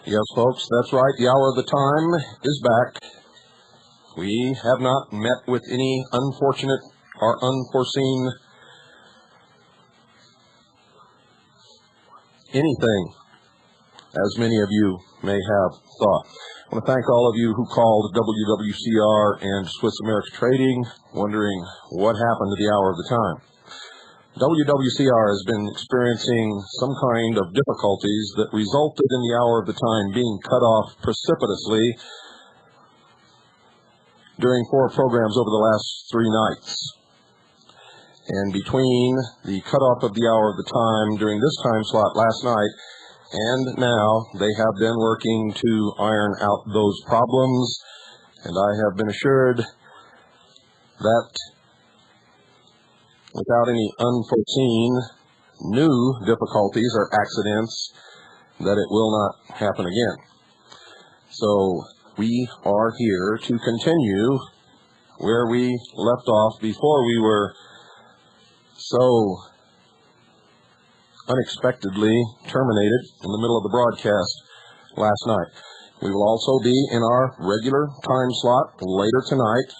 Yes, folks, that's right. The hour of the time is back. We have not met with any unfortunate or unforeseen anything, as many of you may have thought. I want to thank all of you who called WWCR and Swiss America Trading, wondering what happened to the hour of the time. WWCR has been experiencing some kind of difficulties that resulted in the hour of the time being cut off precipitously during 4 programs over the last 3 nights. And between the cutoff of the hour of the time during this time slot last night and now, they have been working to iron out those problems, and I have been assured that without any unforeseen new difficulties or accidents, that it will not happen again. So we are here to continue where we left off before we were so unexpectedly terminated in the middle of the broadcast last night. We will also be in our regular time slot later tonight,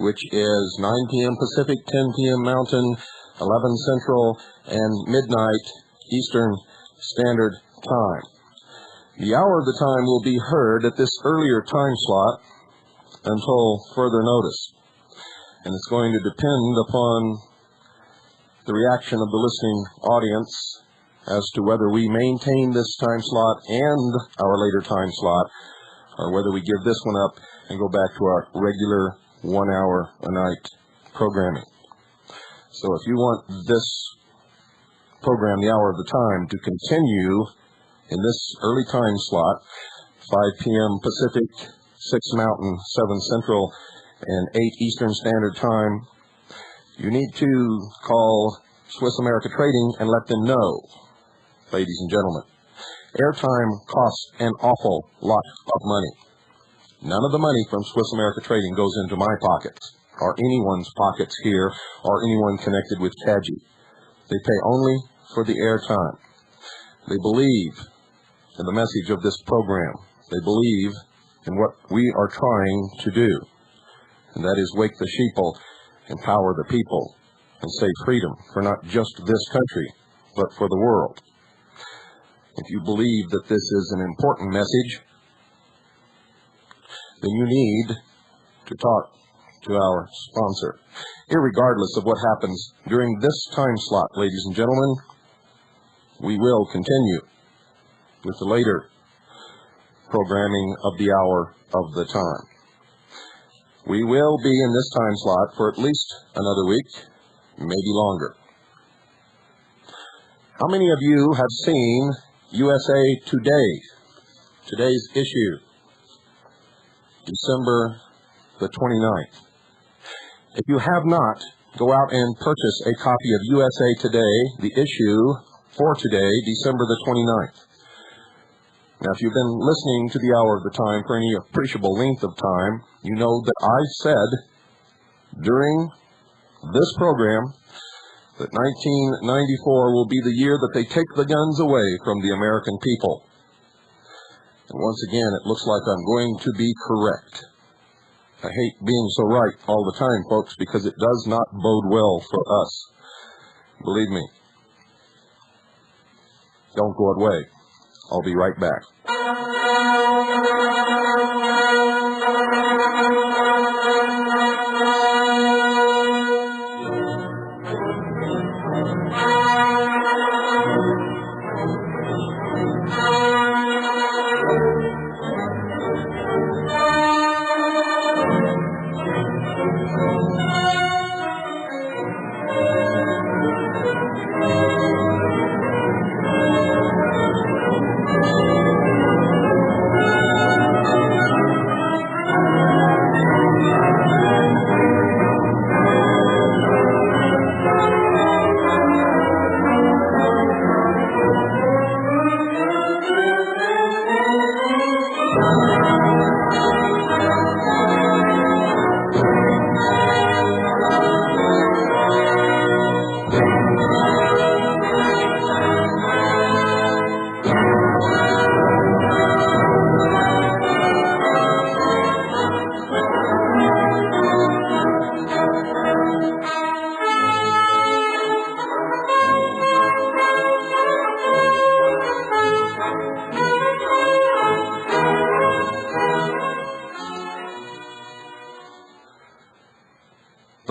which is 9 p.m. Pacific, 10 p.m. Mountain, 11 Central, and midnight Eastern Standard Time. The hour of the time will be heard at this earlier time slot until further notice. And it's going to depend upon the reaction of the listening audience as to whether we maintain this time slot and our later time slot, or whether we give this one up and go back to our regular 1 hour a night programming. So if you want this program, the hour of the time, to continue in this early time slot, 5 p.m. Pacific, 6 Mountain, 7 Central, and 8 Eastern Standard Time, you need to call Swiss America Trading and let them know, ladies and gentlemen, airtime costs an awful lot of money. None of the money from Swiss America Trading goes into my pockets, or anyone's pockets here, or anyone connected with CAGI. They pay only for the airtime. They believe in the message of this program. They believe in what we are trying to do, and that is wake the sheeple, empower the people, and save freedom for not just this country, but for the world. If you believe that this is an important message, then you need to talk to our sponsor. Irregardless of what happens during this time slot, ladies and gentlemen, we will continue with the later programming of the hour of the time. We will be in this time slot for at least another week, maybe longer. How many of you have seen USA Today, today's issue, December the 29th? If you have not, go out and purchase a copy of USA Today, the issue for today, December the 29th. Now, if you've been listening to the hour of the time for any appreciable length of time, you know that I said during this program that 1994 will be the year that they take the guns away from the American people. And once again, it looks like I'm going to be correct. I hate being so right all the time, folks, because it does not bode well for us. Believe me. Don't go away. I'll be right back.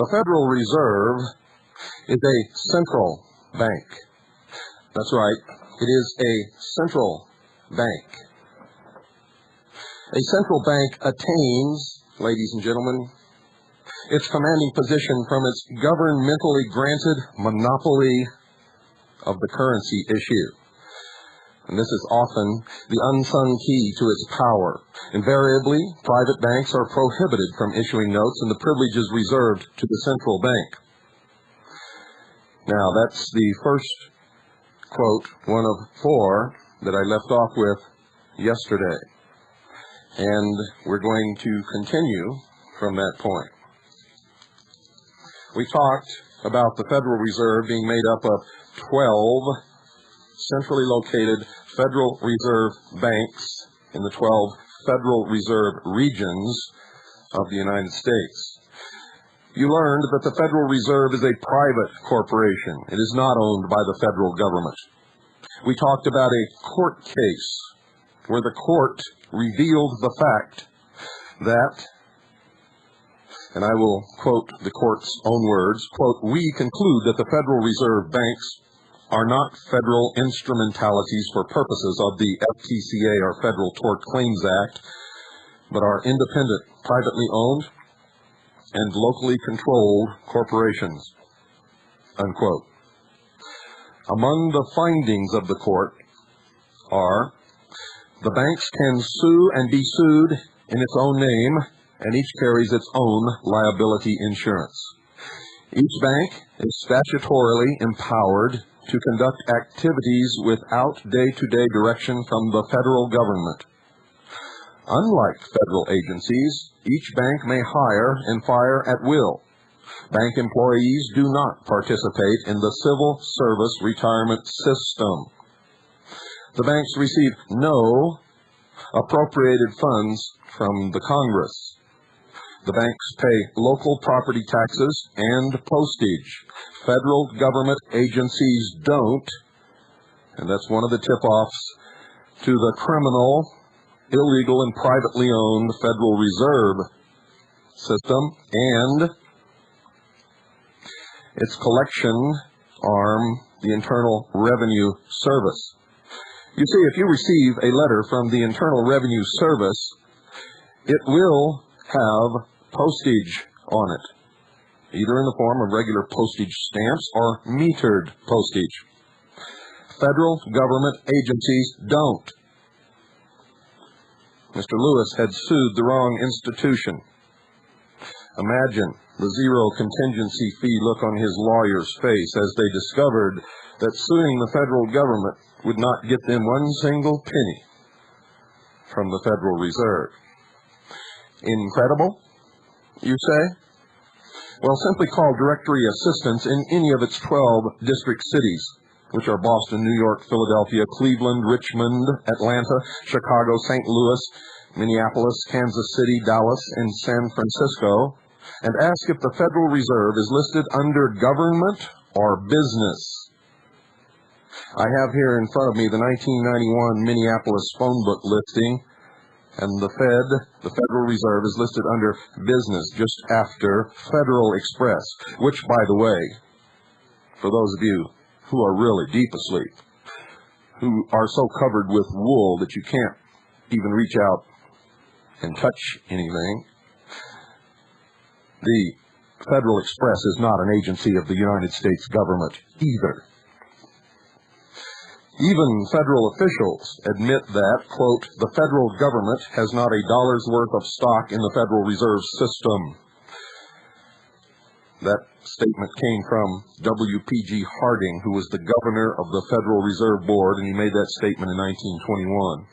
The Federal Reserve is a central bank. That's right, it is a central bank. A central bank attains, ladies and gentlemen, its commanding position from its governmentally granted monopoly of the currency issue. And this is often the unsung key to its power. Invariably, private banks are prohibited from issuing notes and the privileges reserved to the central bank. Now, that's the first quote, one of four that I left off with yesterday. And we're going to continue from that point. We talked about the Federal Reserve being made up of 12 centrally located Federal Reserve banks in the 12 Federal Reserve regions of the United States. You learned that the Federal Reserve is a private corporation. It is not owned by the federal government. We talked about a court case where the court revealed the fact that, and I will quote the court's own words, quote, "We conclude that the Federal Reserve banks are not federal instrumentalities for purposes of the FTCA or Federal Tort Claims Act, but are independent, privately owned, and locally controlled corporations," unquote. Among the findings of the court are the banks can sue and be sued in its own name, and each carries its own liability insurance. Each bank is statutorily empowered to conduct activities without day-to-day direction from the federal government. Unlike federal agencies, each bank may hire and fire at will. Bank employees do not participate in the civil service retirement system. The banks receive no appropriated funds from the Congress. The banks pay local property taxes and postage. Federal government agencies don't, and that's one of the tip-offs to the criminal, illegal, and privately owned Federal Reserve System and its collection arm, the Internal Revenue Service. You see, if you receive a letter from the Internal Revenue Service, it will have postage on it, either in the form of regular postage stamps or metered postage. Federal government agencies don't. Mr. Lewis had sued the wrong institution. Imagine the zero contingency fee look on his lawyer's face as they discovered that suing the federal government would not get them one single penny from the Federal Reserve. Incredible, you say? Well, simply call Directory Assistance in any of its 12 district cities, which are Boston, New York, Philadelphia, Cleveland, Richmond, Atlanta, Chicago, St. Louis, Minneapolis, Kansas City, Dallas, and San Francisco, and ask if the Federal Reserve is listed under government or business. I have here in front of me the 1991 Minneapolis phone book listing, and the Federal Reserve, is listed under business just after Federal Express, which, by the way, for those of you who are really deep asleep, who are so covered with wool that you can't even reach out and touch anything, the Federal Express is not an agency of the United States government either. Even federal officials admit that, quote, "the federal government has not a dollar's worth of stock in the Federal Reserve System." That statement came from W.P.G. Harding, who was the governor of the Federal Reserve Board, and he made that statement in 1921.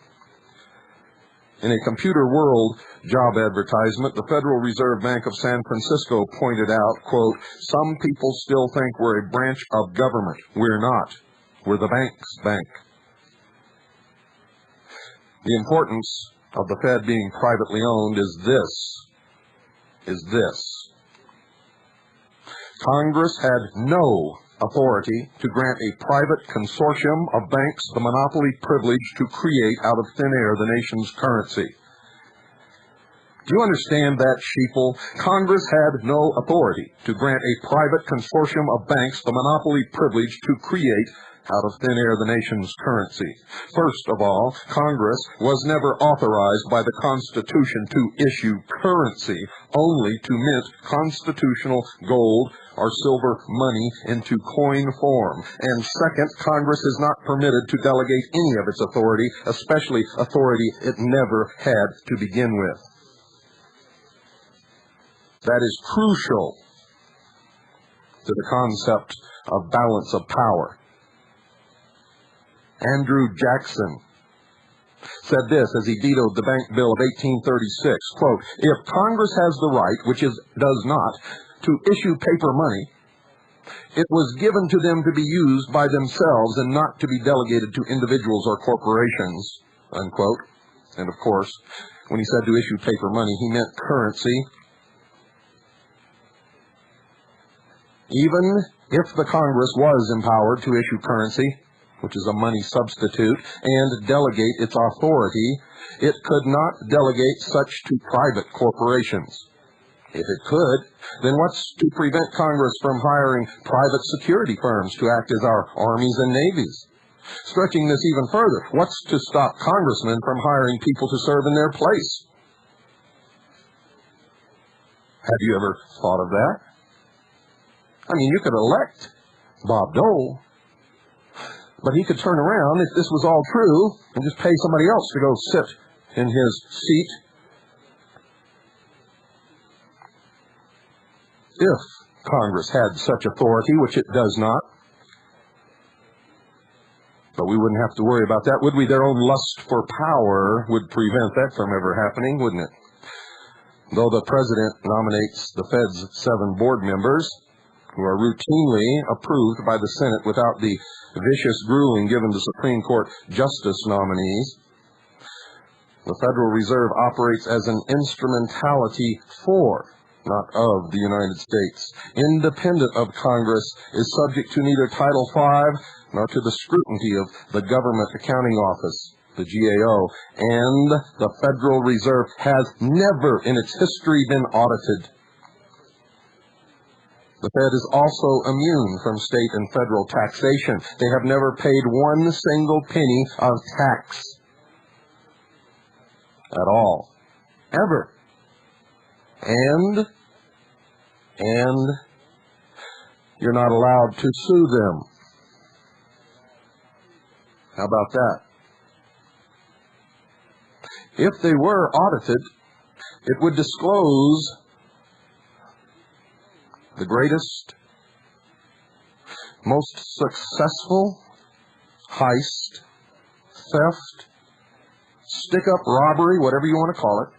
In a Computer World job advertisement, the Federal Reserve Bank of San Francisco pointed out, quote, "some people still think we're a branch of government. We're not. We're the bank's bank." The importance of the Fed being privately owned is this. Congress had no authority to grant a private consortium of banks the monopoly privilege to create out of thin air the nation's currency. Do you understand that, sheeple? Congress had no authority to grant a private consortium of banks the monopoly privilege to create out of thin air the nation's currency. First of all, Congress was never authorized by the Constitution to issue currency, only to mint constitutional gold or silver money into coin form. And second, Congress is not permitted to delegate any of its authority, especially authority it never had to begin with. That is crucial to the concept of balance of power. Andrew Jackson said this as he vetoed the Bank Bill of 1836, quote, "If Congress has the right, which it does not, to issue paper money, it was given to them to be used by themselves and not to be delegated to individuals or corporations," unquote. And of course, when he said to issue paper money, he meant currency. Even if the Congress was empowered to issue currency, which is a money substitute, and delegate its authority, it could not delegate such to private corporations. If it could, then what's to prevent Congress from hiring private security firms to act as our armies and navies? Stretching this even further, what's to stop congressmen from hiring people to serve in their place? Have you ever thought of that? I mean, you could elect Bob Dole, but he could turn around, if this was all true, and just pay somebody else to go sit in his seat. If Congress had such authority, which it does not. But we wouldn't have to worry about that, would we? Their own lust for power would prevent that from ever happening, wouldn't it? Though the president nominates the Fed's 7 board members, who are routinely approved by the Senate without the vicious grueling given to Supreme Court justice nominees, the Federal Reserve operates as an instrumentality for, not of, the United States. Independent of Congress, is subject to neither Title V nor to the scrutiny of the Government Accounting Office, the GAO, and the Federal Reserve has never in its history been audited. The Fed is also immune from state and federal taxation. They have never paid one single penny of tax at all, ever. And you're not allowed to sue them. How about that? If they were audited, it would disclose the greatest, most successful heist, theft, stick-up robbery, whatever you want to call it,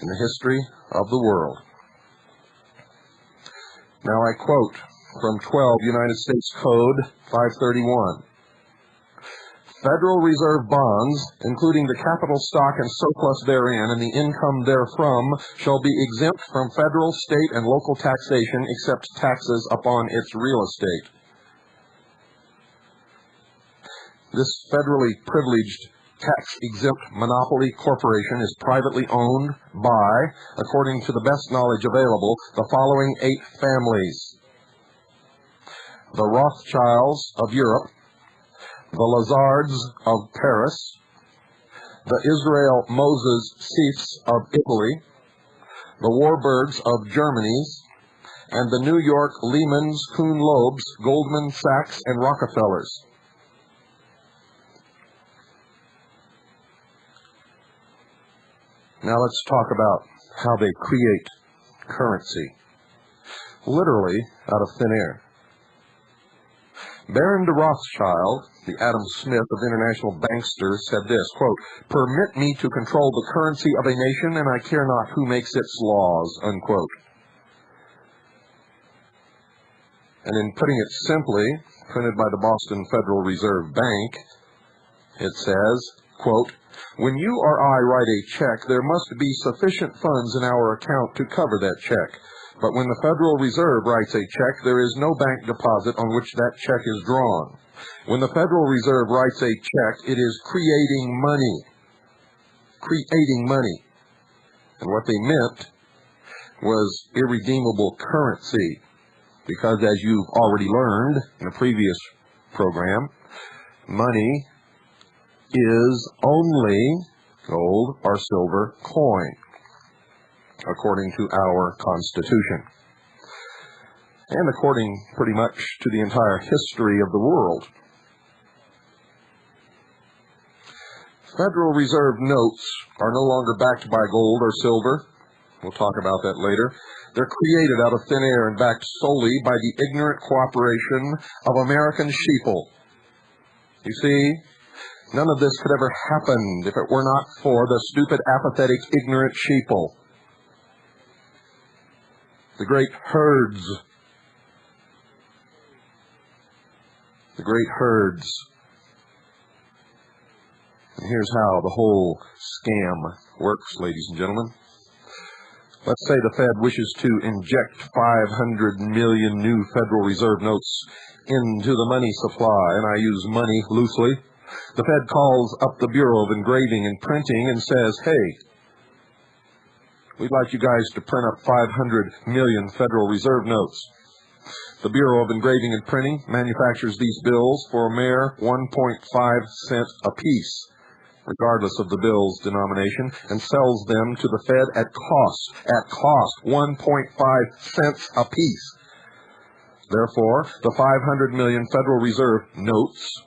in the history of the world. Now I quote from 12 United States Code 531. Federal Reserve bonds, including the capital stock and surplus therein and the income therefrom, shall be exempt from federal, state, and local taxation except taxes upon its real estate. This federally privileged tax-exempt monopoly corporation is privately owned by, according to the best knowledge available, the following 8 families: the Rothschilds of Europe, the Lazards of Paris, the Israel Moses Seifs of Italy, the Warburgs of Germany, and the New York Lehmans, Kuhn Loebs, Goldman Sachs, and Rockefellers. Now let's talk about how they create currency, literally out of thin air. Baron de Rothschild, the Adam Smith of international banksters, said this, quote, "Permit me to control the currency of a nation, and I care not who makes its laws," unquote. And in putting it simply, printed by the Boston Federal Reserve Bank, it says, quote, "When you or I write a check, there must be sufficient funds in our account to cover that check. But when the Federal Reserve writes a check, there is no bank deposit on which that check is drawn. When the Federal Reserve writes a check, it is creating money. Creating money. And what they meant was irredeemable currency, because as you've already learned in a previous program, money is only gold or silver coin, according to our Constitution, and according pretty much to the entire history of the world. Federal Reserve notes are no longer backed by gold or silver. We'll talk about that later. They're created out of thin air and backed solely by the ignorant cooperation of American sheeple. You see, none of this could ever happen if it were not for the stupid, apathetic, ignorant sheeple. The great herds. The great herds. And here's how the whole scam works, ladies and gentlemen. Let's say the Fed wishes to inject 500 million new Federal Reserve notes into the money supply, and I use money loosely. The Fed calls up the Bureau of Engraving and Printing and says, hey, we'd like you guys to print up 500 million Federal Reserve notes. The Bureau of Engraving and Printing manufactures these bills for a mere 1.5 cents apiece, regardless of the bill's denomination, and sells them to the Fed at cost, 1.5 cents apiece. Therefore, the 500 million Federal Reserve notes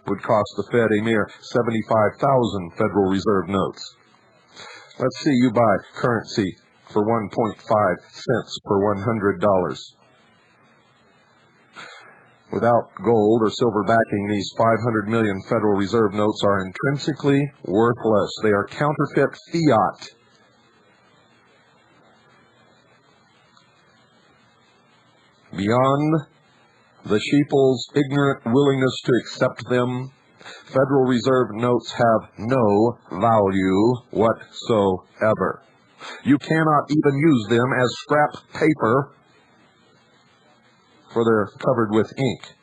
would cost the Fed a mere 75,000 Federal Reserve notes. Let's see you buy currency for 1.5 cents per $100. Without gold or silver backing, these 500 million Federal Reserve notes are intrinsically worthless. They are counterfeit fiat. Beyond the sheeple's ignorant willingness to accept them, Federal Reserve notes have no value whatsoever. You cannot even use them as scrap paper, for they're covered with ink.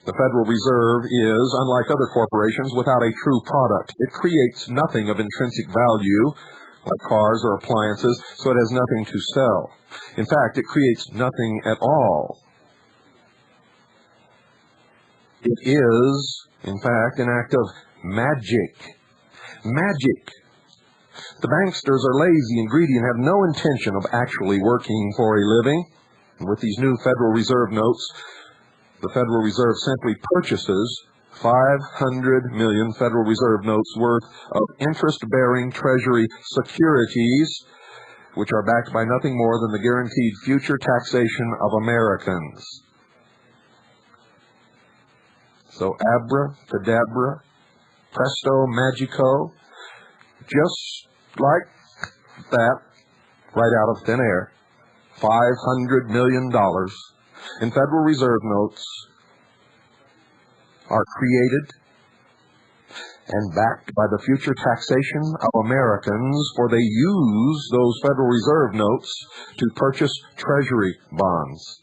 The Federal Reserve is, unlike other corporations, without a true product. It creates nothing of intrinsic value, like cars or appliances, so it has nothing to sell. In fact, it creates nothing at all. It is, in fact, an act of magic. Magic. The banksters are lazy and greedy and have no intention of actually working for a living. And with these new Federal Reserve notes, the Federal Reserve simply purchases 500 million Federal Reserve notes worth of interest-bearing Treasury securities, which are backed by nothing more than the guaranteed future taxation of Americans. So abracadabra, presto magico, just like that, right out of thin air, $500 million in Federal Reserve notes are created and backed by the future taxation of Americans, for they use those Federal Reserve notes to purchase Treasury bonds.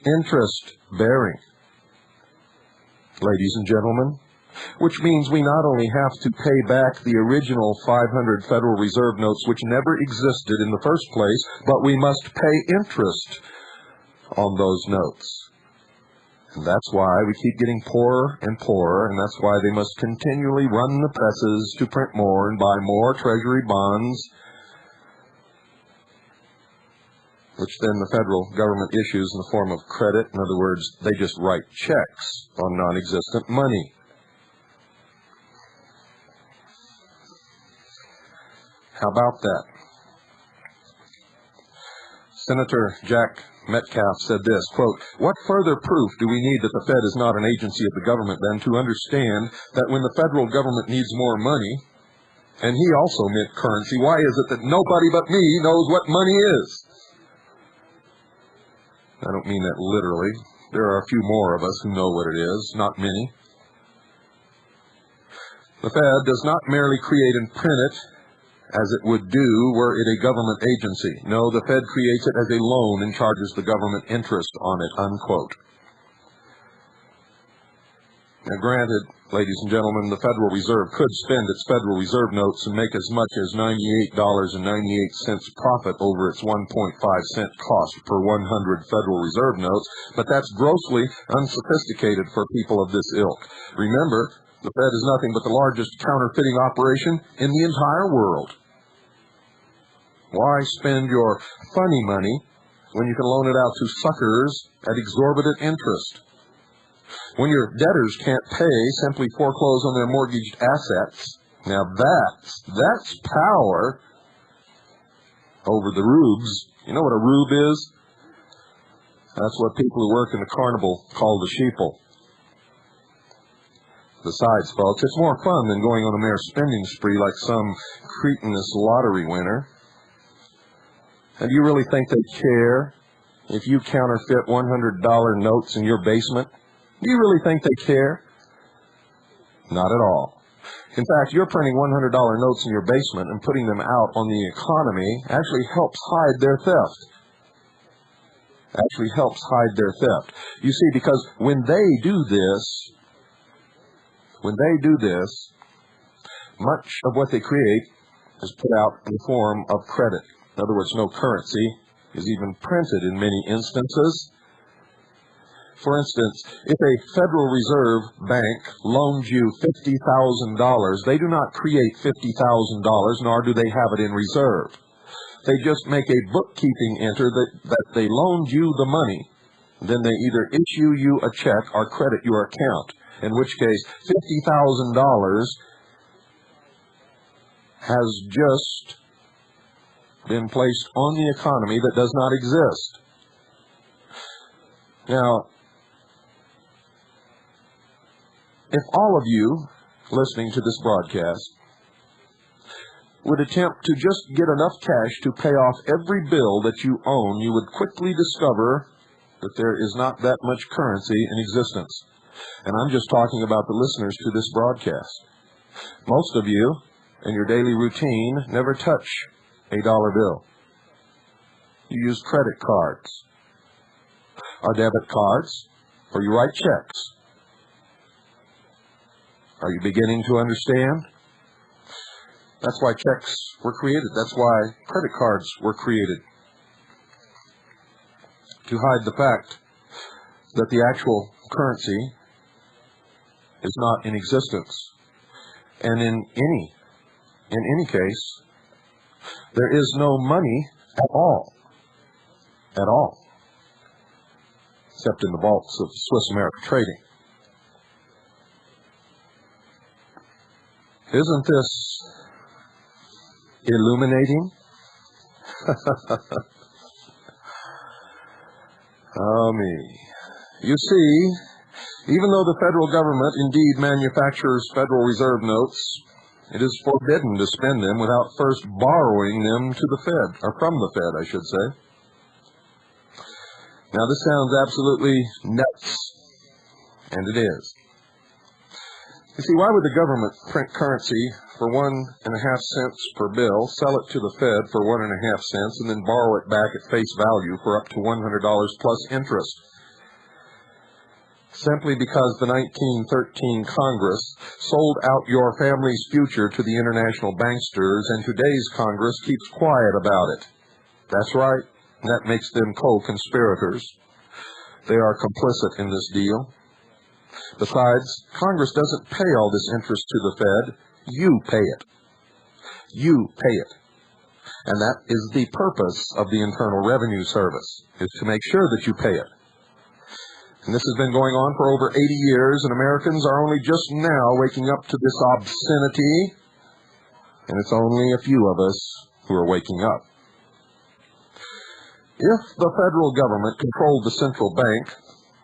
Interest-bearing, ladies and gentlemen, which means we not only have to pay back the original 500 Federal Reserve notes, which never existed in the first place, but we must pay interest on those notes. And that's why we keep getting poorer and poorer, and that's why they must continually run the presses to print more and buy more Treasury bonds, which then the federal government issues in the form of credit. In other words, they just write checks on non-existent money. How about that? Senator Jack Metcalf said this, quote, "What further proof do we need that the Fed is not an agency of the government than to understand that when the federal government needs more money, and he also mint currency, why is it that nobody but me knows what money is?" I don't mean that literally. There are a few more of us who know what it is, not many. The Fed does not merely create and print it as it would do were it a government agency. No, the Fed creates it as a loan and charges the government interest on it, unquote. Now, granted, ladies and gentlemen, the Federal Reserve could spend its Federal Reserve notes and make as much as $98.98 profit over its 1.5-cent cost per 100 Federal Reserve notes, but that's grossly unsophisticated for people of this ilk. Remember, the Fed is nothing but the largest counterfeiting operation in the entire world. Why spend your funny money when you can loan it out to suckers at exorbitant interest? When your debtors can't pay, simply foreclose on their mortgaged assets. Now that's power over the rubes. You know what a rube is? That's what people who work in the carnival call the sheeple. Besides, folks, it's more fun than going on a mere spending spree like some cretinous lottery winner. And do you really think they care if you counterfeit $100 notes in your basement? Do you really think they care? Not at all. In fact, you're printing $100 notes in your basement and putting them out on the economy actually helps hide their theft. You see, because when they do this, much of what they create is put out in the form of credit. In other words, no currency is even printed in many instances. For instance, if a Federal Reserve bank loans you $50,000, they do not create $50,000, nor do they have it in reserve. They just make a bookkeeping entry that they loaned you the money. Then they either issue you a check or credit your account, in which case $50,000 has just been placed on the economy that does not exist. Now, if all of you listening to this broadcast would attempt to just get enough cash to pay off every bill that you own, you would quickly discover that there is not that much currency in existence. And I'm just talking about the listeners to this broadcast. Most of you, in your daily routine, never touch a dollar bill. You use credit cards or debit cards, or you write checks. Are you beginning to understand? That's why checks were created. That's why credit cards were created. To hide the fact that the actual currency is not in existence. And in any case, there is no money at all, except in the vaults of Swiss American Trading. Isn't this illuminating? Oh, me. You see, even though the federal government indeed manufactures Federal Reserve notes, it is forbidden to spend them without first borrowing them to the Fed, or from the Fed, I should say. Now, this sounds absolutely nuts, and it is. You see, why would the government print currency for 1.5 cents per bill, sell it to the Fed for 1.5 cents, and then borrow it back at face value for up to $100 plus interest? Simply because the 1913 Congress sold out your family's future to the international banksters, and today's Congress keeps quiet about it. That's right. That makes them co-conspirators. They are complicit in this deal. Besides, Congress doesn't pay all this interest to the Fed. You pay it. You pay it. And that is the purpose of the Internal Revenue Service, is to make sure that you pay it. And this has been going on for over 80 years, and Americans are only just now waking up to this obscenity, and it's only a few of us who are waking up. If the federal government controlled the central bank,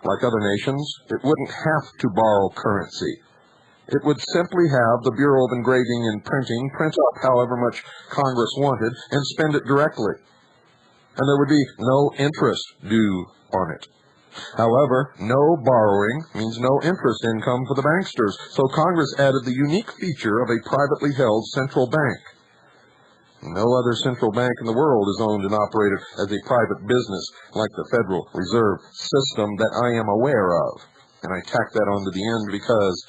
like other nations, it wouldn't have to borrow currency. It would simply have the Bureau of Engraving and Printing print up however much Congress wanted and spend it directly. And there would be no interest due on it. However, no borrowing means no interest income for the banksters, so Congress added the unique feature of a privately held central bank. No other central bank in the world is owned and operated as a private business like the Federal Reserve System that I am aware of. And I tack that onto the end because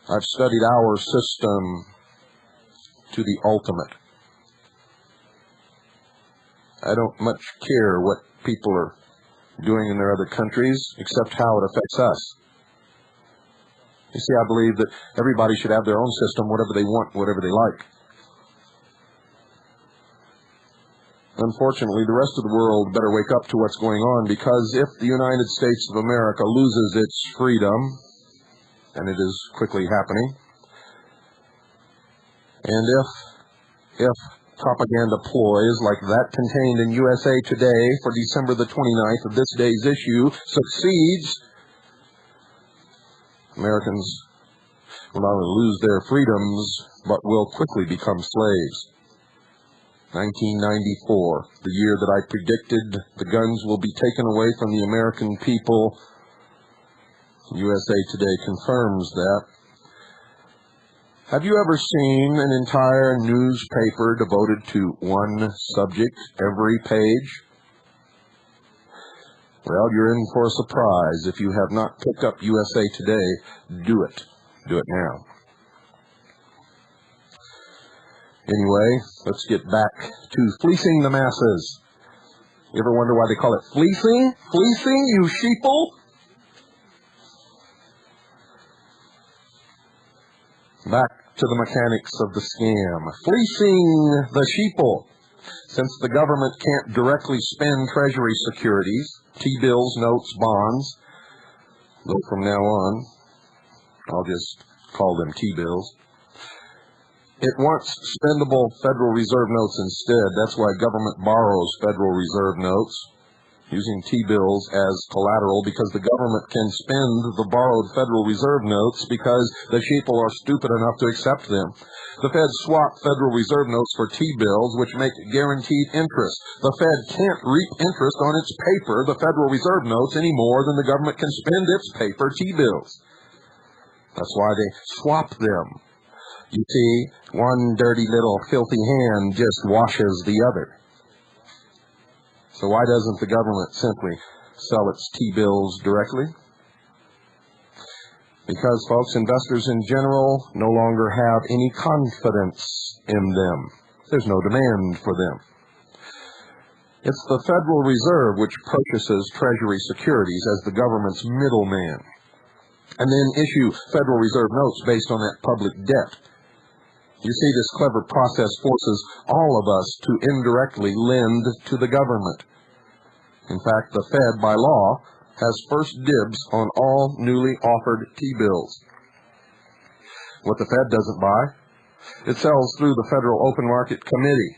I've studied our system to the ultimate. I don't much care what people are doing in their other countries, except how it affects us. You see, I believe that everybody should have their own system, whatever they want, whatever they like. Unfortunately, the rest of the world better wake up to what's going on, because if the United States of America loses its freedom, and it is quickly happening, and if propaganda ploys like that contained in USA Today for December the 29th of this day's issue succeeds, Americans will not only lose their freedoms, but will quickly become slaves. 1994, the year that I predicted the guns will be taken away from the American people. USA Today confirms that. Have you ever seen an entire newspaper devoted to one subject, every page? Well, you're in for a surprise. If you have not picked up USA Today, do it. Do it now. Anyway, let's get back to fleecing the masses. You ever wonder why they call it fleecing? Fleecing, you sheeple? Back to the mechanics of the scam. Fleecing the sheeple. Since the government can't directly spend Treasury securities, T-bills, notes, bonds, though from now on, I'll just call them T-bills, it wants spendable Federal Reserve notes instead. That's why government borrows Federal Reserve notes using T-bills as collateral, because the government can spend the borrowed Federal Reserve notes because the sheeple are stupid enough to accept them. The Fed swapped Federal Reserve notes for T-bills, which make guaranteed interest. The Fed can't reap interest on its paper, the Federal Reserve notes, any more than the government can spend its paper, T-bills. That's why they swap them. You see, one dirty little filthy hand just washes the other. So why doesn't the government simply sell its T-bills directly? Because, folks, investors in general no longer have any confidence in them. There's no demand for them. It's the Federal Reserve which purchases Treasury securities as the government's middleman, and then issue Federal Reserve notes based on that public debt. You see, this clever process forces all of us to indirectly lend to the government. In fact, the Fed, by law, has first dibs on all newly offered T-bills. What the Fed doesn't buy, it sells through the Federal Open Market Committee,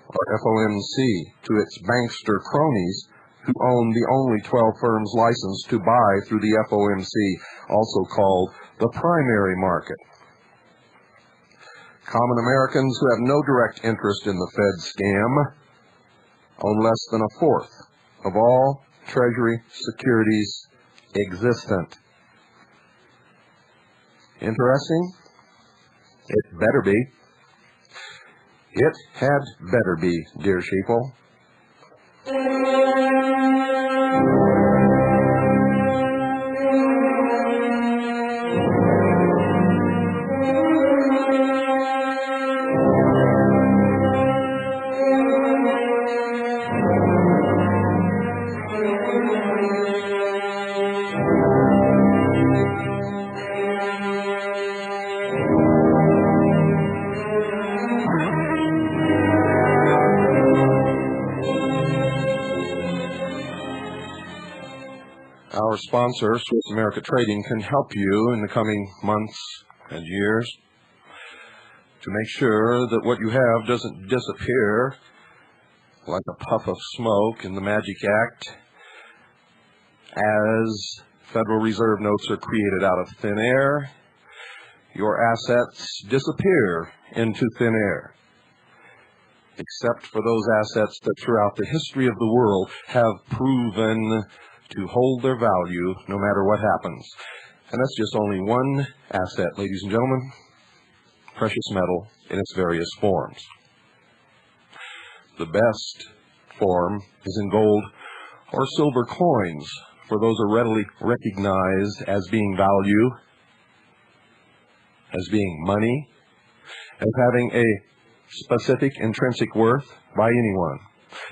or FOMC, to its bankster cronies who own the only 12 firms licensed to buy through the FOMC, also called the primary market. Common Americans who have no direct interest in the Fed scam own less than a fourth of all Treasury securities existent. Interesting? It better be. It had better be, dear sheeple. Our sponsor, Swiss America Trading, can help you in the coming months and years to make sure that what you have doesn't disappear like a puff of smoke in the Magic Act as Federal Reserve notes are created out of thin air. Your assets disappear into thin air, except for those assets that throughout the history of the world have proven to hold their value no matter what happens. And that's just only one asset, ladies and gentlemen: precious metal in its various forms. The best form is in gold or silver coins, for those are readily recognized as being value, as being money, as having a specific intrinsic worth by anyone.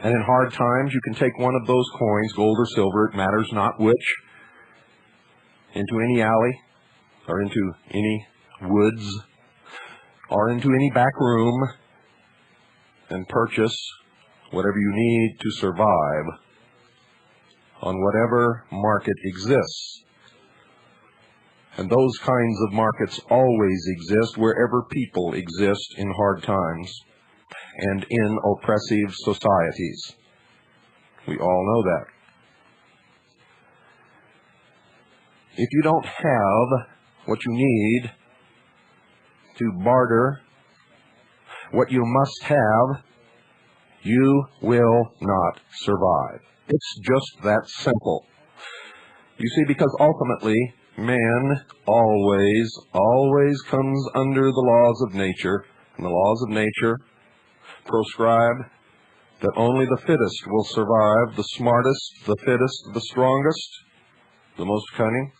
And in hard times, you can take one of those coins, gold or silver, it matters not which, into any alley or into any woods or into any back room and purchase whatever you need to survive on whatever market exists. And those kinds of markets always exist wherever people exist in hard times and in oppressive societies. We all know that. If you don't have what you need to barter what you must have, you will not survive. It's just that simple. You see, because ultimately, man always comes under the laws of nature, and the laws of nature proscribe that only the fittest will survive, the smartest, the fittest, the strongest, the most cunning.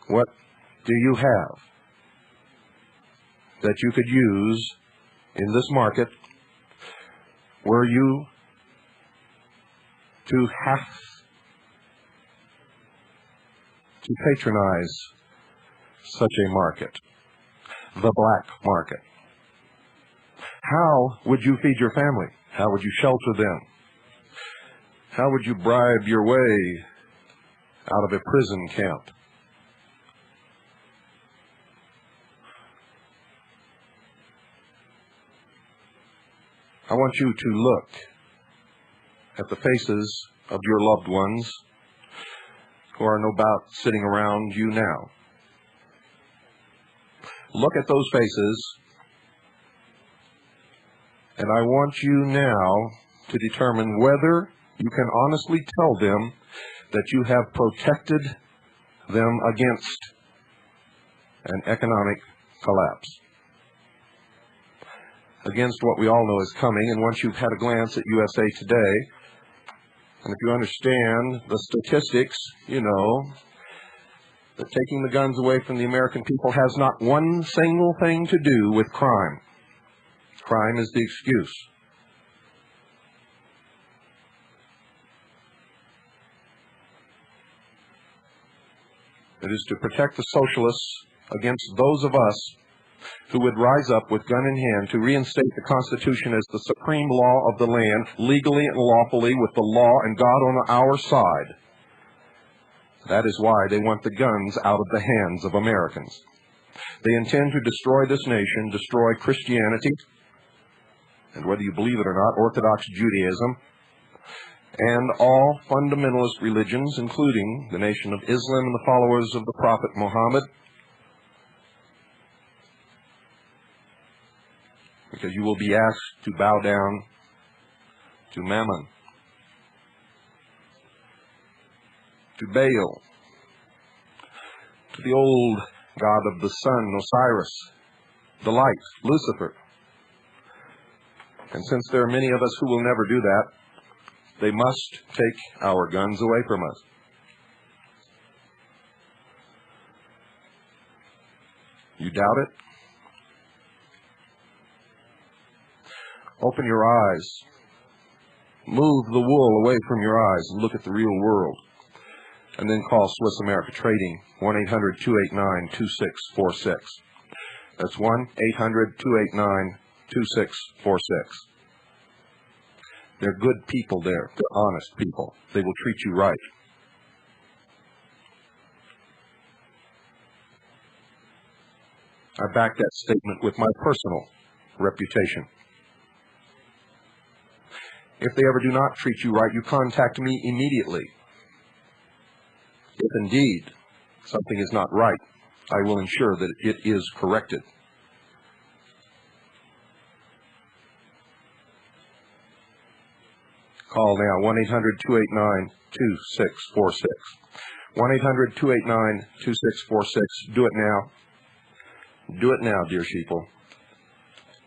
What do you have that you could use in this market were you to have to patronize such a market, the black market? How would you feed your family? How would you shelter them? How would you bribe your way out of a prison camp? I want you to look at the faces of your loved ones who are no doubt sitting around you now. Look at those faces, and I want you now to determine whether you can honestly tell them that you have protected them against an economic collapse, against what we all know is coming. And once you've had a glance at USA Today, and if you understand the statistics, you know that taking the guns away from the American people has not one single thing to do with crime. Crime is the excuse. It is to protect the socialists against those of us who would rise up with gun in hand to reinstate the Constitution as the supreme law of the land, legally and lawfully, with the law and God on our side. That is why they want the guns out of the hands of Americans. They intend to destroy this nation, destroy Christianity, and whether you believe it or not, Orthodox Judaism, and all fundamentalist religions, including the Nation of Islam and the followers of the Prophet Muhammad, because you will be asked to bow down to Mammon, to Baal, to the old god of the sun, Osiris, the light, Lucifer. And since there are many of us who will never do that, they must take our guns away from us. You doubt it? Open your eyes. Move the wool away from your eyes and look at the real world. And then call Swiss America Trading, 1-800-289-2646. That's 1-800-289-2646. They're good people there. They're honest people. They will treat you right. I back that statement with my personal reputation. If they ever do not treat you right, you contact me immediately. If indeed something is not right, I will ensure that it is corrected. Call now, 1-800-289-2646. 1-800-289-2646. Do it now. Do it now, dear sheeple.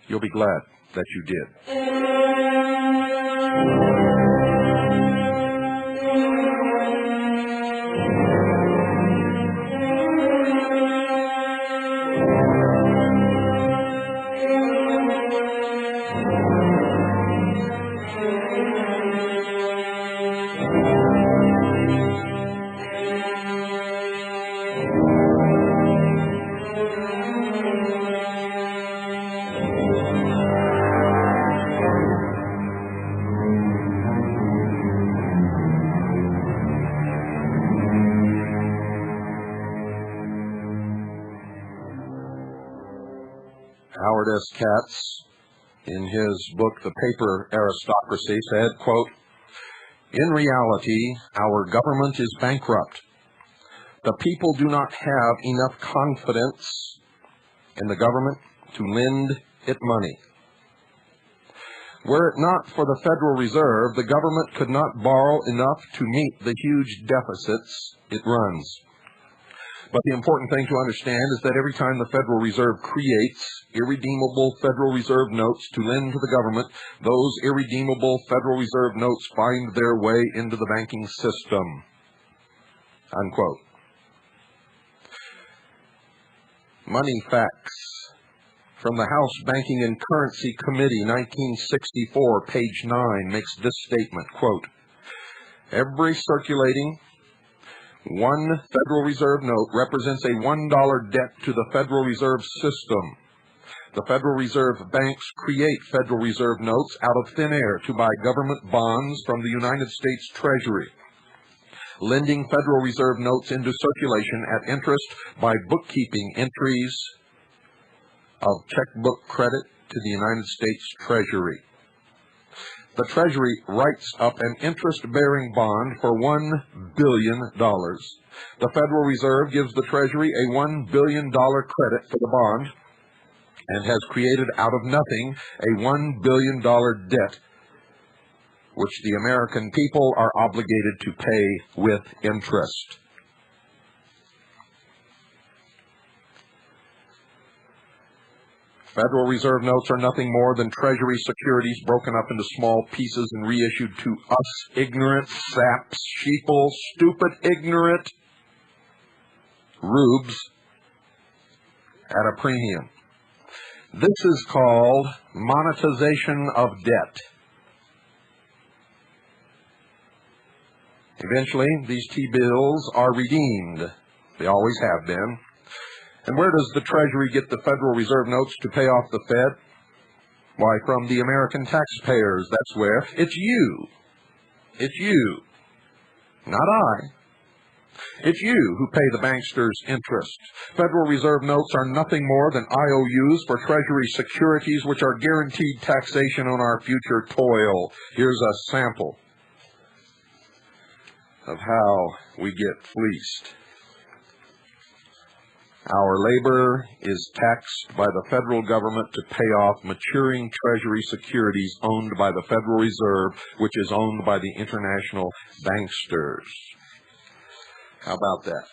You'll be glad. that you did. Howard S. Katz, in his book, The Paper Aristocracy, said, quote, "In reality, our government is bankrupt. The people do not have enough confidence in the government to lend it money. Were it not for the Federal Reserve, the government could not borrow enough to meet the huge deficits it runs. But the important thing to understand is that every time the Federal Reserve creates irredeemable Federal Reserve notes to lend to the government, those irredeemable Federal Reserve notes find their way into the banking system." Unquote. Money Facts from the House Banking and Currency Committee, 1964, page 9, makes this statement, quote, "Every circulating one Federal Reserve note represents a $1 debt to the Federal Reserve System. The Federal Reserve banks create Federal Reserve notes out of thin air to buy government bonds from the United States Treasury, lending Federal Reserve notes into circulation at interest by bookkeeping entries of checkbook credit to the United States Treasury. The Treasury writes up an interest-bearing bond for $1 billion. The Federal Reserve gives the Treasury a $1 billion credit for the bond and has created out of nothing a $1 billion debt, which the American people are obligated to pay with interest." Federal Reserve notes are nothing more than Treasury securities broken up into small pieces and reissued to us ignorant saps, sheeple, stupid, ignorant rubes at a premium. This is called monetization of debt. Eventually, these T-bills are redeemed. They always have been. And where does the Treasury get the Federal Reserve notes to pay off the Fed? Why, from the American taxpayers. That's where. It's you. It's you. Not I. It's you who pay the banksters interest. Federal Reserve notes are nothing more than IOUs for Treasury securities, which are guaranteed taxation on our future toil. Here's a sample of how we get fleeced. Our labor is taxed by the federal government to pay off maturing Treasury securities owned by the Federal Reserve, which is owned by the international banksters. How about that?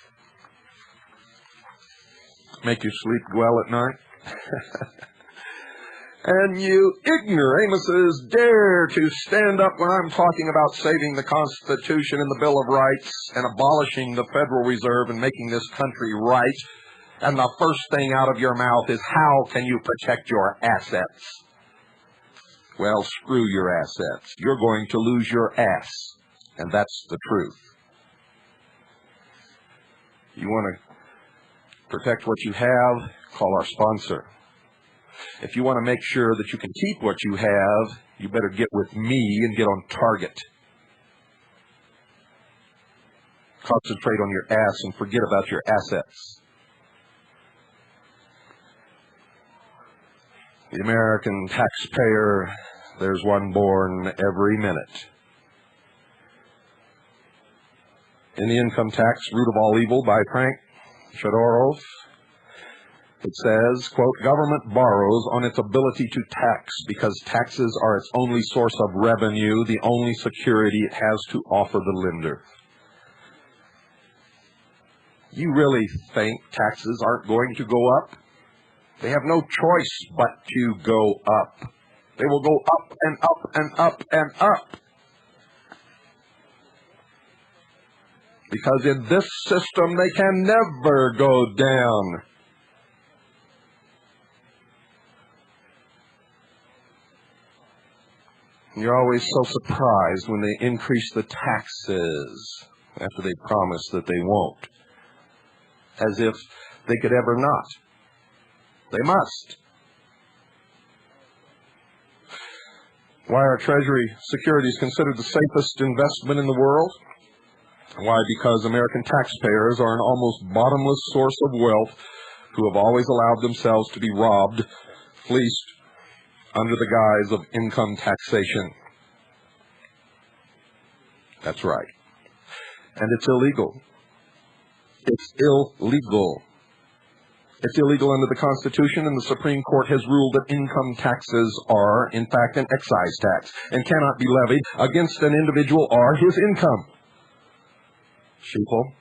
Make you sleep well at night? And you ignoramuses dare to stand up when I'm talking about saving the Constitution and the Bill of Rights and abolishing the Federal Reserve and making this country right. And the first thing out of your mouth is, how can you protect your assets? Well, screw your assets. You're going to lose your ass. And that's the truth. You want to protect what you have? Call our sponsor. If you want to make sure that you can keep what you have, you better get with me and get on target. Concentrate on your ass and forget about your assets. The American taxpayer, there's one born every minute. In The Income Tax, Root of All Evil by Frank Shodorov, it says, quote, "Government borrows on its ability to tax because taxes are its only source of revenue, the only security it has to offer the lender." You really think taxes aren't going to go up? They have no choice but to go up. They will go up and up and up and up. Because in this system, they can never go down. You're always so surprised when they increase the taxes after they promise that they won't. As if they could ever not. They must. Why are Treasury securities considered the safest investment in the world? Why? Because American taxpayers are an almost bottomless source of wealth who have always allowed themselves to be robbed, fleeced, under the guise of income taxation. That's right. And it's illegal. It's illegal. It's illegal under the Constitution, and the Supreme Court has ruled that income taxes are, in fact, an excise tax and cannot be levied against an individual or his income. Sheeple.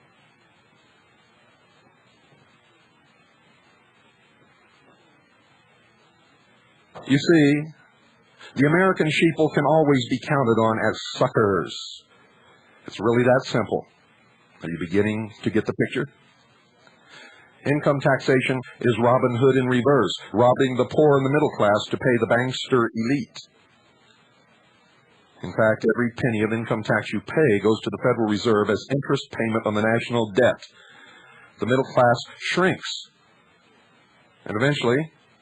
You see, the American sheeple can always be counted on as suckers. It's really that simple. Are you beginning to get the picture? Income taxation is Robin Hood in reverse, robbing the poor and the middle class to pay the bankster elite. In fact, every penny of income tax you pay goes to the Federal Reserve as interest payment on the national debt. The middle class shrinks, and eventually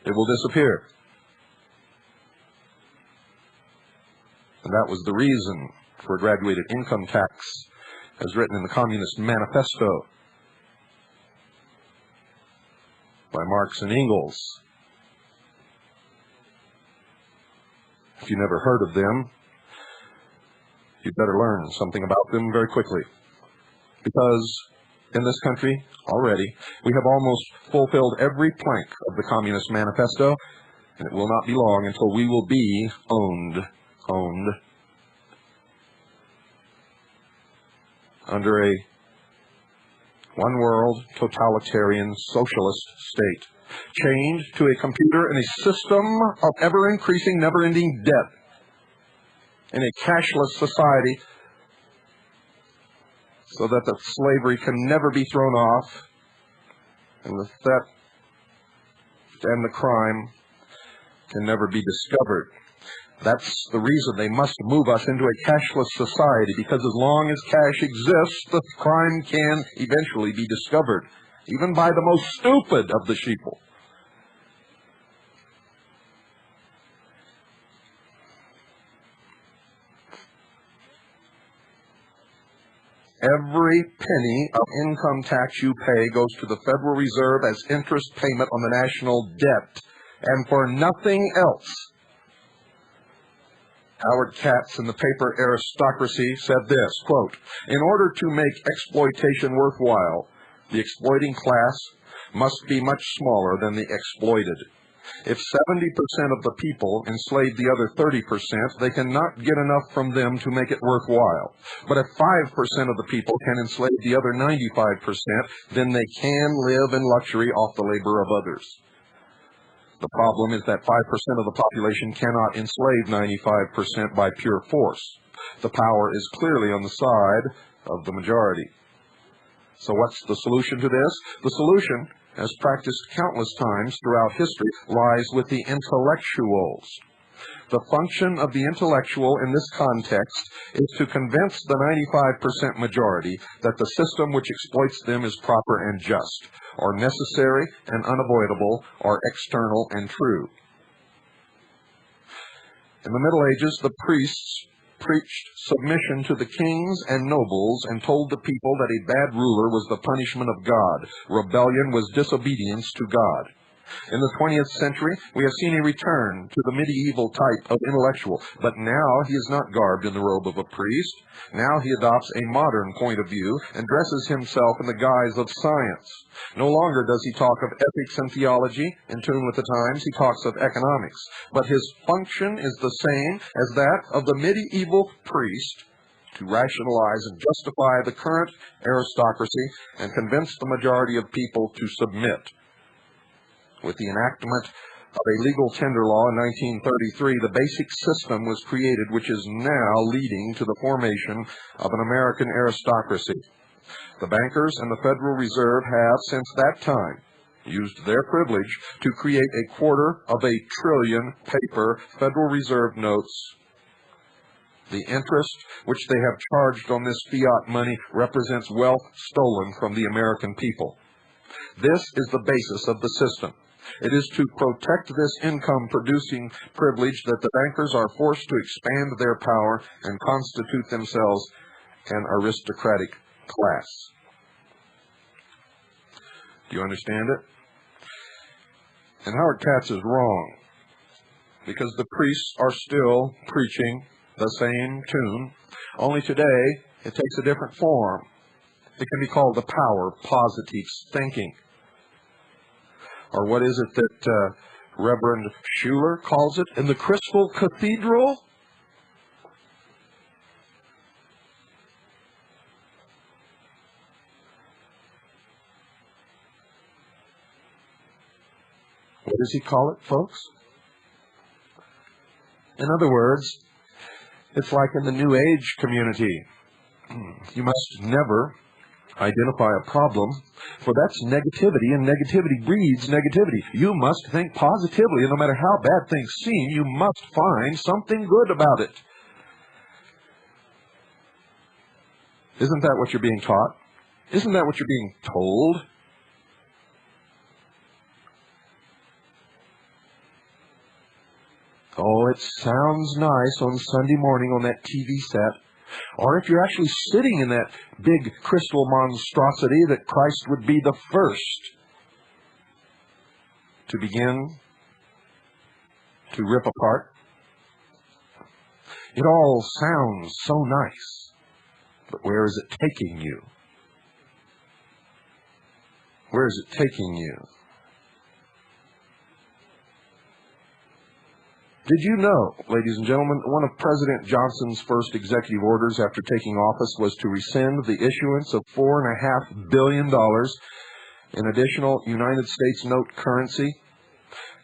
it will disappear. And that was the reason for a graduated income tax, as written in the Communist Manifesto by Marx and Engels. If you never heard of them, you'd better learn something about them very quickly. Because in this country, already, we have almost fulfilled every plank of the Communist Manifesto, and it will not be long until we will be owned under a one-world totalitarian socialist state, chained to a computer in a system of ever-increasing, never-ending debt, in a cashless society, so that the slavery can never be thrown off, and the theft and the crime can never be discovered. That's the reason they must move us into a cashless society, because as long as cash exists, the crime can eventually be discovered, even by the most stupid of the sheeple. Every penny of income tax you pay goes to the Federal Reserve as interest payment on the national debt, and for nothing else. Howard Katz in the paper Aristocracy said this, quote, "In order to make exploitation worthwhile, the exploiting class must be much smaller than the exploited. If 70% of the people enslave the other 30%, they cannot get enough from them to make it worthwhile. But if 5% of the people can enslave the other 95%, then they can live in luxury off the labor of others. The problem is that 5% of the population cannot enslave 95% by pure force. The power is clearly on the side of the majority." So what's the solution to this? The solution, as practiced countless times throughout history, lies with the intellectuals. The function of the intellectual in this context is to convince the 95% majority that the system which exploits them is proper and just, or necessary and unavoidable, or external and true. In the Middle Ages, the priests preached submission to the kings and nobles and told the people that a bad ruler was the punishment of God. Rebellion was disobedience to God. In the 20th century, we have seen a return to the medieval type of intellectual, but now he is not garbed in the robe of a priest. Now he adopts a modern point of view and dresses himself in the guise of science. No longer does he talk of ethics and theology in tune with the times, he talks of economics. But his function is the same as that of the medieval priest, to rationalize and justify the current aristocracy and convince the majority of people to submit. With the enactment of a legal tender law in 1933, the basic system was created which is now leading to the formation of an American aristocracy. The bankers and the Federal Reserve have, since that time, used their privilege to create $250 billion paper Federal Reserve notes. The interest which they have charged on this fiat money represents wealth stolen from the American people. This is the basis of the system. It is to protect this income-producing privilege that the bankers are forced to expand their power and constitute themselves an aristocratic class. Do you understand it? And Howard Katz is wrong, because the priests are still preaching the same tune, only today it takes a different form. It can be called the power of positive thinking. Or what is it that Reverend Schuller calls it in the Crystal Cathedral? What does he call it, folks? In other words, it's like in the New Age community. You must never identify a problem, for that's negativity, and negativity breeds negativity. You must think positively, and no matter how bad things seem, you must find something good about it. Isn't that what you're being taught? Isn't that what you're being told? Oh, it sounds nice on Sunday morning on that TV set. Or if you're actually sitting in that big crystal monstrosity, that Christ would be the first to begin to rip apart. It all sounds so nice, but where is it taking you? Where is it taking you? Did you know, ladies and gentlemen, one of President Johnson's first executive orders after taking office was to rescind the issuance of $4.5 billion in additional United States note currency?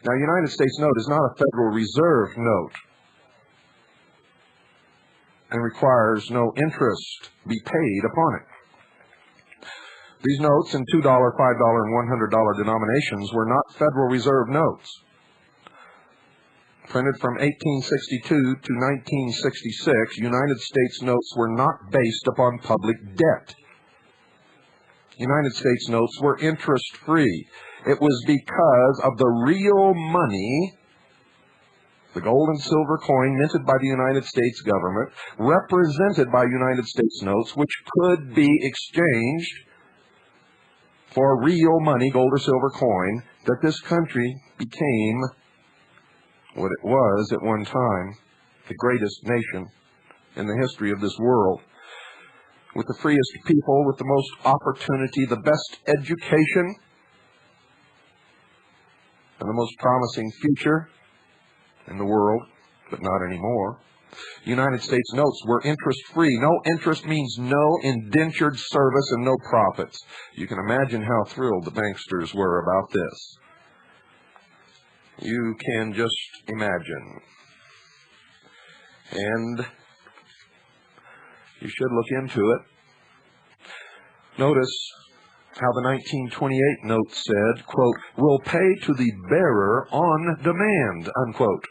Now, United States note is not a Federal Reserve note and requires no interest be paid upon it. These notes in $2, $5, and $100 denominations were not Federal Reserve notes. Printed from 1862 to 1966, United States notes were not based upon public debt. United States notes were interest-free. It was because of the real money, the gold and silver coin minted by the United States government, represented by United States notes, which could be exchanged for real money, gold or silver coin, that this country became what it was at one time, the greatest nation in the history of this world, with the freest people, with the most opportunity, the best education, and the most promising future in the world, but not anymore. United States notes were interest-free. No interest means no indentured service and no profits. You can imagine how thrilled the banksters were about this. You can just imagine. And you should look into it. Notice how the 1928 note said, quote, "will pay to the bearer on demand," unquote,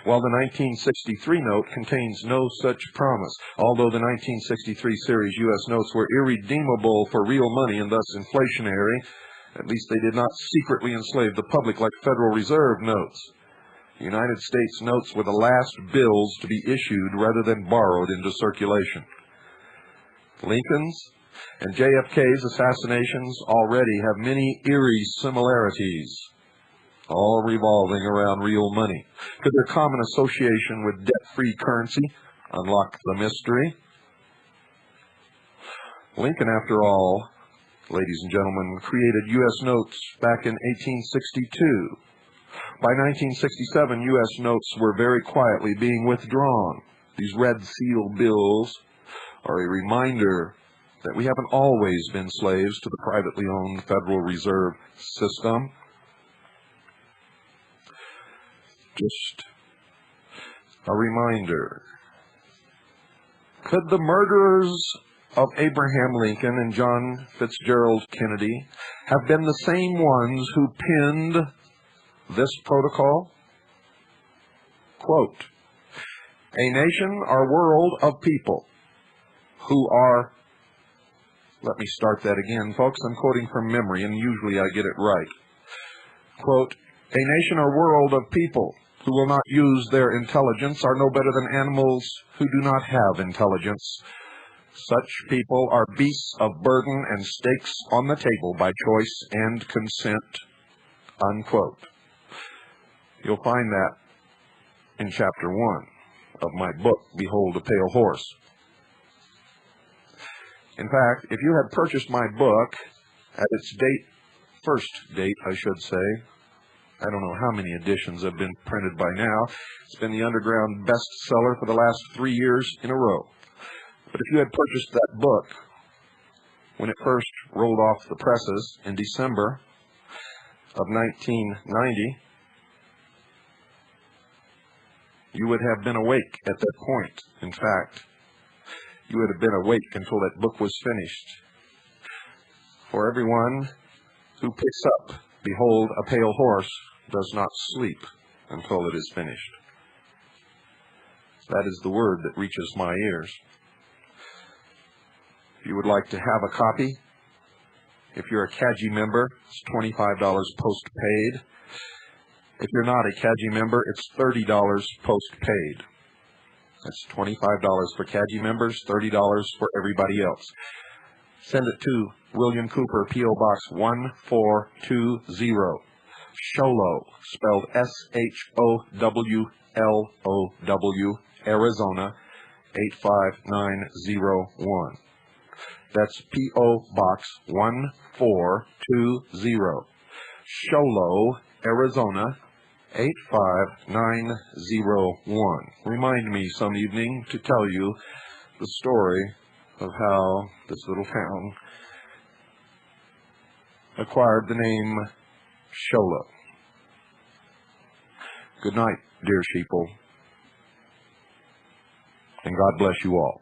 while the 1963 note contains no such promise. Although the 1963 series U.S. notes were irredeemable for real money and thus inflationary, at least they did not secretly enslave the public like Federal Reserve notes. United States notes were the last bills to be issued rather than borrowed into circulation. Lincoln's and JFK's assassinations already have many eerie similarities, all revolving around real money. Could their common association with debt-free currency unlock the mystery? Lincoln, after all, ladies and gentlemen, created U.S. notes back in 1862. By 1967, U.S. notes were very quietly being withdrawn. These red seal bills are a reminder that we haven't always been slaves to the privately owned Federal Reserve System. Just a reminder. Could the murderers of Abraham Lincoln and John Fitzgerald Kennedy have been the same ones who penned this protocol? Quote, "A nation or world of people who are," let me start that again, folks. I'm quoting from memory, and usually I get it right. Quote, "A nation or world of people who will not use their intelligence are no better than animals who do not have intelligence. Such people are beasts of burden and stakes on the table by choice and consent." Unquote. You'll find that in chapter 1 of my book, Behold a Pale Horse. In fact, if you had purchased my book at its first date, I should say, I don't know how many editions have been printed by now. It's been the underground bestseller for the last 3 years in a row. But if you had purchased that book when it first rolled off the presses in December of 1990, you would have been awake at that point. In fact, you would have been awake until that book was finished. For everyone who picks up Behold a Pale Horse does not sleep until it is finished. That is the word that reaches my ears. If you would like to have a copy, if you're a CAGI member, it's $25 post-paid. If you're not a CAGI member, it's $30 post-paid. That's $25 for CAGI members, $30 for everybody else. Send it to William Cooper, P.O. Box 1420, Sholo, spelled Showlow, Arizona 85901. That's P.O. Box 1420, Sholo, Arizona 85901. Remind me some evening to tell you the story of how this little town acquired the name Sholo. Good night, dear sheeple, and God bless you all.